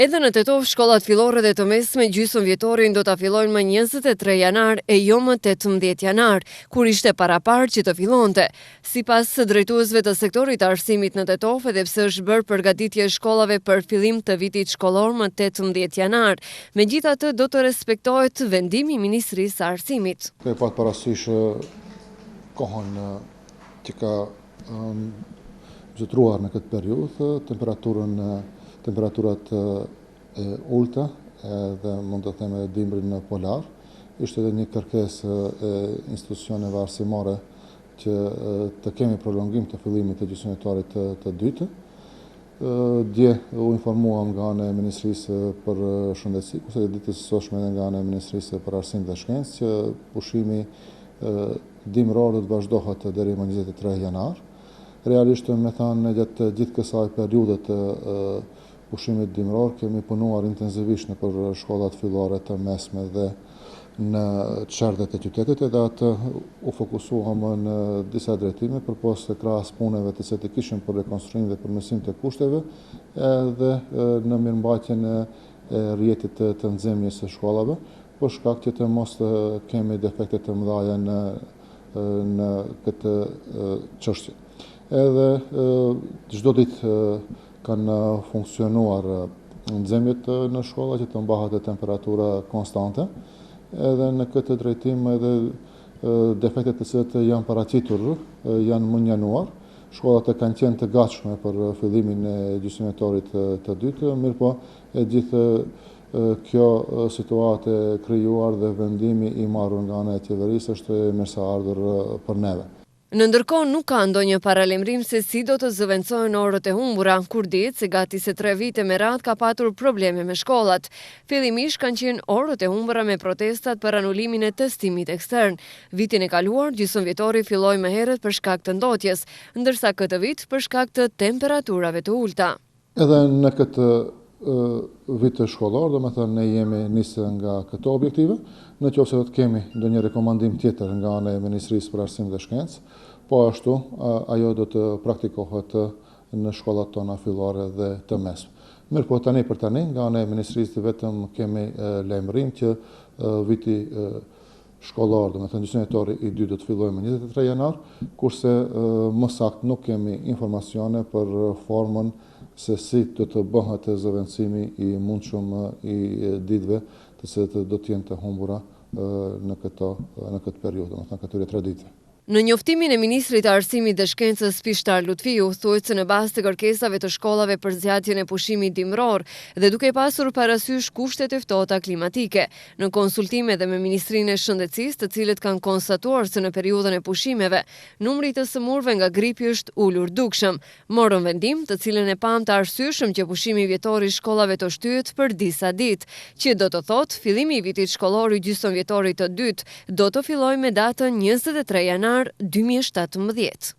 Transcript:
Edhe në Tetov, shkollat fillore dhe të mesme gjysmë vjetorin do ta fillojnë më 23 janar e jo më 18 janar, kur ishte parapar që të fillonte. Sipas drejtuesve të sektorit të arsimit në Tetov, edhe pse është bërë përgatitje e shkollave për fillim të vitit shkollor më 18 janar, megjithatë do të respektohet vendimi i Ministrisë së Arsimit. Ka pat parasysh kohën që ka zotruar në këtë periudhë, temperaturat e ulta dhe mund të them dimrin polar. Ishte edhe një kërkesë e institucioneve arsimore që të kemi prolongim të fillimit të gjysmëvjetorit të dytë. Dje u informuam nga ana e Ministrisë për Shëndetësi, kurse ditës së sotshme nga ana e Ministrisë për Arsim dhe Shkencë që pushimi dimror do të vazhdohet deri më 23 janar. Realisht me thënë gjatë gjithë kësaj periudhe të pushimit dimror kemi punuar intensivisht në për shkollat fillore të mesme dhe në çerdhet e qytetit, edhe atë u fokusuam në disa drejtime përpos të krahas punëve të cilat kishin për rekonstruim dhe përmirësim të kushteve, edhe në mirëmbajtjen e rrjetit të nxemjes së shkollave, për shkak që të mos kemi defekte të mëdha në këtë çështje. Edhe çdo ditë kanë funksionuar nxemjet në shkolla që të mbahet temperatura konstante, edhe në këtë drejtim edhe defektet të cilat janë paraqitur janë menjënuar. Shkollat kanë qenë të gatshme për fillimin e gjysmëvjetorit të dytë, mirëpo e gjithë kjo situatë e krijuar dhe vendimi i marrur nga ana e qeverisë është mirëseardhur për neve. Në ndërkohë nuk ka ndonjë paralajmërim se si do të zëvendësohen orët e humbura, kur dihet se gati se 3 vite me radhë ka patur probleme me shkollat. Fillimisht kanë qenë orët e humbura me protestat për anulimin e testimit ekstern. Vitin e kaluar, gjysmëvjetori filloi më herët për shkak të ndotjes, ndërsa këtë vit për shkak të temperaturave të ulta. Edhe në këtë vit shkollor, domethënë ne jemi nisë nga këto objektive, nëse do të kemi ndonjë rekomandim tjetër nga ana e Ministrisë për Arsim dhe Shkencë, po ashtu ajo do të praktikohet në shkollat tona fillore dhe të mesme. Mirë, po tani për tani nga ana e Ministrisë vetëm kemi lajmërim që viti shkollor, domethënë gjysmëvjetori i dytë do të fillojë më 23 janar, kurse më saktë nuk kemi informacione për formën se si do të bëhet zëvendësimi i mundshëm i ditëve të cilat do të jenë të humbura në këtë periudhë, domethënë këtyre 3 ditëve. Në njoftimin e Ministrit të Arsimit dhe Shkencës Pishtar Lutfiu, thuhet se në bazë të kërkesave të shkollave për zgjatjen e pushimit dimror dhe duke pasur parasysh kushtet e ftohta klimatike, në konsultime dhe me Ministrinë e Shëndetësisë, të cilët kanë konstatuar se në periudhën e pushimeve, numri të sëmurëve nga gripi është ulur dukshëm, morën vendim, të cilën e pam të arsyeshëm që pushimi vjetor i shkollave të shtyhet për disa ditë, që do të thotë fillimi i vitit shkollor i gjysmëvjetorit të dytë do të fillojë me datën 23 janar 2017.